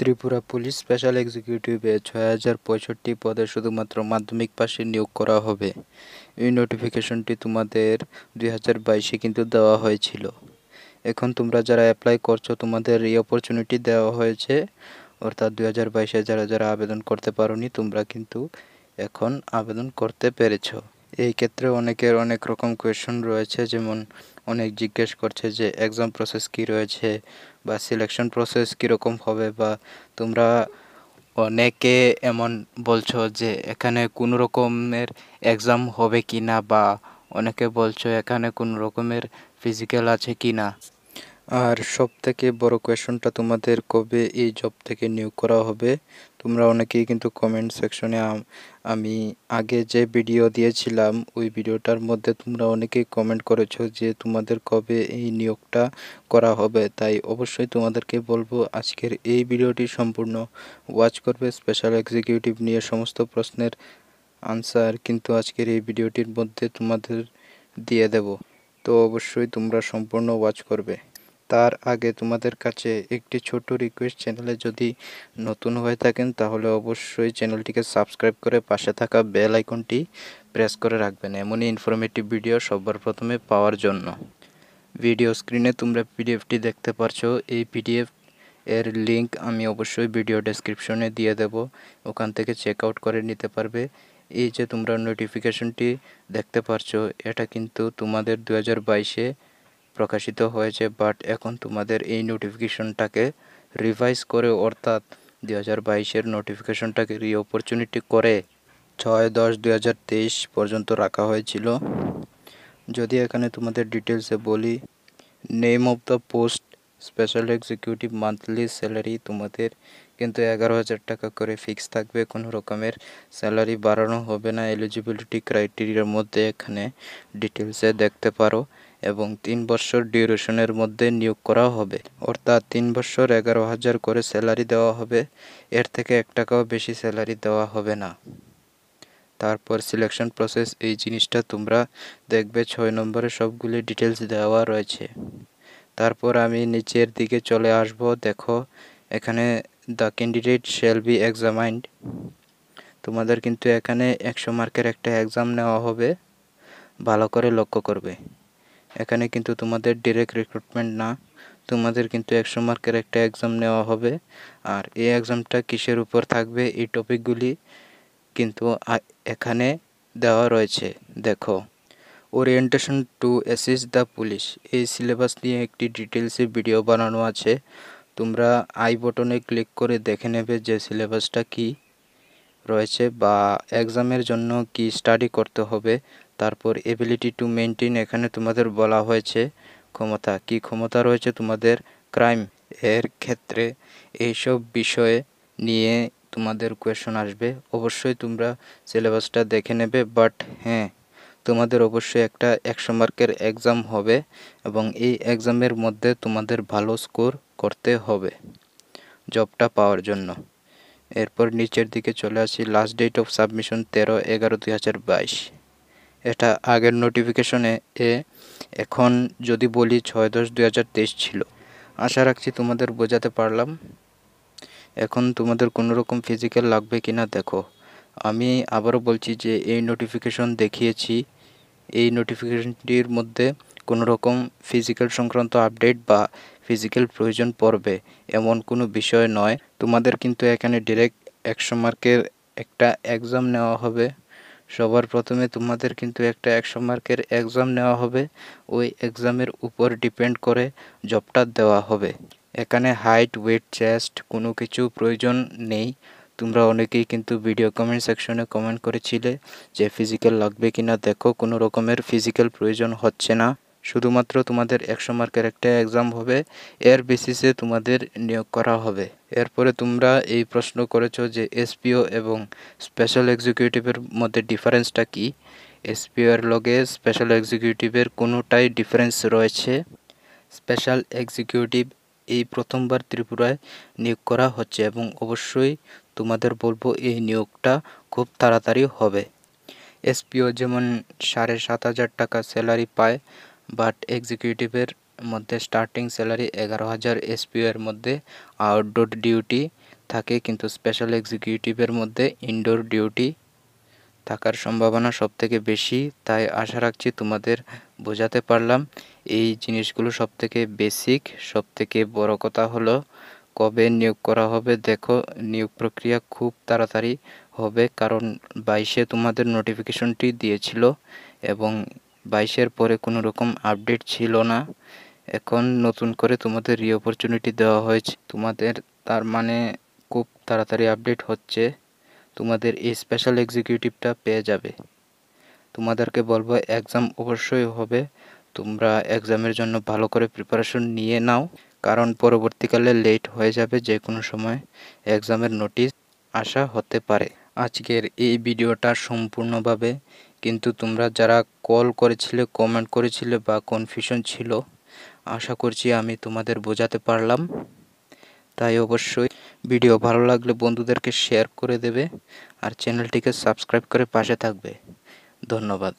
Tripura police special এক্সিকিউটিভে ৬,০৬৫ পদে শুধুমাত্র মাধ্যমিক পাশে নিয়োগ করা হবে। এই নোটিফিকেশনটি তোমাদের ২০২২-এ কিন্তু দেওয়া হয়েছিল। এখন তোমরা যারা অ্যাপ্লাই করছো তোমাদের এই অপরচুনিটি দেওয়া হয়েছে, অর্থাৎ ২০২২-এ যারা যারা আবেদন করতে পারোনি তোমরা কিন্তু এখন আবেদন করতে পেরেছো। এই ক্ষেত্রে অনেকের অনেক রকম কোয়েশন রয়েছে, যেমন অনেক জিজ্ঞেস করছে যে এক্সাম প্রসেস কী রয়েছে বা সিলেকশন প্রসেস কীরকম হবে, বা তোমরা অনেকে এমন বলছো যে এখানে কোনো রকমের এক্সাম হবে কি না, বা অনেকে বলছো এখানে কোনো রকমের ফিজিক্যাল আছে কি না। আর সবথেকে বড় কোয়েশনটা তোমাদের কবে এই জব থেকে নিয়োগ করা হবে। তোমরা অনেকেই কিন্তু কমেন্ট সেকশনে আমি আগে যে ভিডিও দিয়েছিলাম ওই ভিডিওটার মধ্যে তোমরা অনেকেই কমেন্ট করেছো যে তোমাদের কবে এই নিয়োগটা করা হবে। তাই অবশ্যই তোমাদেরকে বলবো আজকের এই ভিডিওটি সম্পূর্ণ ওয়াচ করবে। স্পেশাল এক্সিকিউটিভ নিয়ে সমস্ত প্রশ্নের আনসার কিন্তু আজকের এই ভিডিওটির মধ্যে তোমাদের দিয়ে দেব, তো অবশ্যই তোমরা সম্পূর্ণ ওয়াচ করবে। তার আগে তোমাদের কাছে একটি ছোট রিকোয়েস্ট, চ্যানেলে যদি নতুন হয়ে থাকেন তাহলে অবশ্যই চ্যানেলটিকে সাবস্ক্রাইব করে পাশে থাকা বেল আইকনটি প্রেস করে রাখবেন এমনই ইনফরমেটিভ ভিডিও সবার প্রথমে পাওয়ার জন্য। ভিডিও স্ক্রিনে তোমরা পিডিএফটি দেখতে পারছো। এই পিডিএফ এর লিঙ্ক আমি অবশ্যই ভিডিও ডেসক্রিপশনে দিয়ে দেব, ওখান থেকে চেক আউট করে নিতে পারবে। এই যে তোমরা নোটিফিকেশনটি দেখতে পারছো এটা কিন্তু তোমাদের 2022-এ প্রকাশিত হয়েছে, বাট এখন তোমাদের এই নোটিফিকেশনটাকে রিভাইজ করে, অর্থাৎ 2022-এর নোটিফিকেশনটাকে রিঅপরচুনিটি করে 6/10/2023 পর্যন্ত রাখা হয়েছিল। যদি এখানে তোমাদের ডিটেলসে বলি, name of the post special executive, monthly salary তোমাদের কিন্তু 11,000 টাকা করে ফিক্স থাকবে, কোনো রকমের স্যালারি বাড়ানো হবে না। এলিজিবিলিটি ক্রাইটেরিয়ার মধ্যে এখানে ডিটেলসে দেখতে পারো, এবং 3 বছর ডিউরেশনের মধ্যে নিয়োগ করা হবে, অর্থাৎ 3 বছর 11,000 করে স্যালারি দেওয়া হবে, এর থেকে 1 টাকাও বেশি স্যালারি দেওয়া হবে না। তারপর সিলেকশন প্রসেস, এই জিনিসটা তোমরা দেখবে 6 নম্বরে সবগুলি ডিটেলস দেওয়া রয়েছে। তারপর আমি নিচের দিকে চলে আসব, দেখো এখানে the candidate shall be examined. তোমাদের কিন্তু এখানে 100 মার্কের একটা এক্সাম নেওয়া হবে, ভালো করে লক্ষ্য করবে। এখানে কিন্তু তোমাদের ডিরেক্ট রিক্রুটমেন্ট না, তোমাদের কিন্তু 100 মার্কের একটা এক্সাম নেওয়া হবে। আর এই এক্সামটা কিসের উপর থাকবে এই টপিকগুলি কিন্তু এখানে দেওয়া রয়েছে। দেখো, orientation two assist the police, এই সিলেবাস নিয়ে একটি ডিটেলসে ভিডিও বানানো আছে, তোমরা আই বটনে ক্লিক করে দেখে নেবে যে সিলেবাসটা কি রয়েছে বা এক্সামের জন্য কি স্টাডি করতে হবে। তারপর এবিলিটি টু মেনটেন, এখানে তোমাদের বলা হয়েছে ক্ষমতা, কি ক্ষমতা রয়েছে তোমাদের ক্রাইম এর ক্ষেত্রে, এইসব বিষয়ে নিয়ে তোমাদের কোয়েশন আসবে। অবশ্যই তোমরা সিলেবাসটা দেখে নেবে, বাট হ্যাঁ, তোমাদের অবশ্যই একটা 100 মার্কের এক্সাম হবে, এবং এই এক্সামের মধ্যে তোমাদের ভালো স্কোর করতে হবে জবটা পাওয়ার জন্য। এরপর নিচের দিকে চলে আসি, লাস্ট ডেট অফ সাবমিশন 13/11/2022। এটা আগের নোটিফিকেশনে এখন যদি বলি 6/10/2023 ছিল। আশা রাখছি তোমাদের বোঝাতে পারলাম। এখন তোমাদের কোনো রকম ফিজিক্যাল লাগবে কিনা দেখো, আমি আবারও বলছি যে এই নোটিফিকেশন দেখিয়েছি, এই নোটিফিকেশনটির মধ্যে কোনো রকম ফিজিক্যাল সংক্রান্ত আপডেট বা ফিজিক্যাল প্রয়োজন পড়বে এমন কোনো বিষয় নয়। তোমাদের কিন্তু এখানে ডিরেক্ট 100 মার্কের একটা এক্সাম নেওয়া হবে। সবার প্রথমে তোমাদের কিন্তু একটা 100 মার্কের এক্সাম নেওয়া হবে, ওই এক্সামের উপর ডিপেন্ড করে জবটা দেওয়া হবে। এখানে হাইট, ওয়েট, চেস্ট কোনো কিছু প্রয়োজন নেই। তোমরা অনেকেই কিন্তু ভিডিও কমেন্ট সেকশনে কমেন্ট করেছিলে যে ফিজিক্যাল লাগবে কিনা, দেখো কোনো রকমের ফিজিক্যাল প্রয়োজন হচ্ছে না, শুধুমাত্র তোমাদের 100 মার্কের একটা এক্সাম হবে, এর বেসিসে তোমাদের নিয়োগ করা হবে। এরপরে তোমরা এই প্রশ্ন করেছো যে এসপিও এবং স্পেশাল এক্সিকিউটিভের মধ্যে ডিফারেন্সটা কি। এসপিও এর লগে স্পেশাল এক্সিকিউটিভের কোনোটাই ডিফারেন্স রয়েছে। স্পেশাল এক্সিকিউটিভ এই প্রথমবার ত্রিপুরায় নিয়োগ করা হচ্ছে, এবং অবশ্যই তোমাদের বলবো এই নিয়োগটা খুব তাড়াতাড়ি হবে। এসপিও যেমন 7,500 টাকা স্যালারি পায়, বাট এক্সিকিউটিভের মধ্যে স্টার্টিং স্যালারি 11,000 এসপিও এর মধ্যে আউটডোর ডিউটি থাকে, কিন্তু স্পেশাল এক্সিকিউটিভের মধ্যে ইনডোর ডিউটি থাকার সম্ভাবনা সবথেকে বেশি। তাই আশা রাখছি তোমাদের বোঝাতে পারলাম। এই জিনিসগুলো সবথেকে বেসিক। সবথেকে বড় কথা হলো কবে নিয়োগ করা হবে। দেখো, নিয়োগ প্রক্রিয়া খুব তাড়াতাড়ি হবে, কারণ 22-এ তোমাদের নোটিফিকেশনটি দিয়েছিল এবং 22-এর পরে কোনো রকম আপডেট ছিল না। এখন নতুন করে তোমাদের রি-অপরচুনিটি দেওয়া হয়েছে তোমাদের, তার মানে খুব তাড়াতাড়ি আপডেট হচ্ছে। তোমাদের এই স্পেশাল এক্সিকিউটিভটা পেয়ে যাবে। তোমাদেরকে বলবো এক্সাম অবশ্যই হবে। তোমরা এক্সামের জন্য ভালো করে প্রিপারেশন নিয়ে নাও, কারণ পরবর্তীকালে লেট হয়ে যাবে। যে কোনো সময় এক্সামের নোটিশ আসা হতে পারে। আজকের এই ভিডিওটা সম্পূর্ণভাবে কিন্তু তোমরা যারা কল করেছিলে, কমেন্ট করেছিলে বা কনফিউশন ছিল, আশা করছি আমি তোমাদের বোঝাতে পারলাম। তাই অবশ্যই ভিডিও ভালো লাগলে বন্ধুদেরকে শেয়ার করে দেবে আর চ্যানেলটিকে সাবস্ক্রাইব করে পাশে থাকবে। ধন্যবাদ।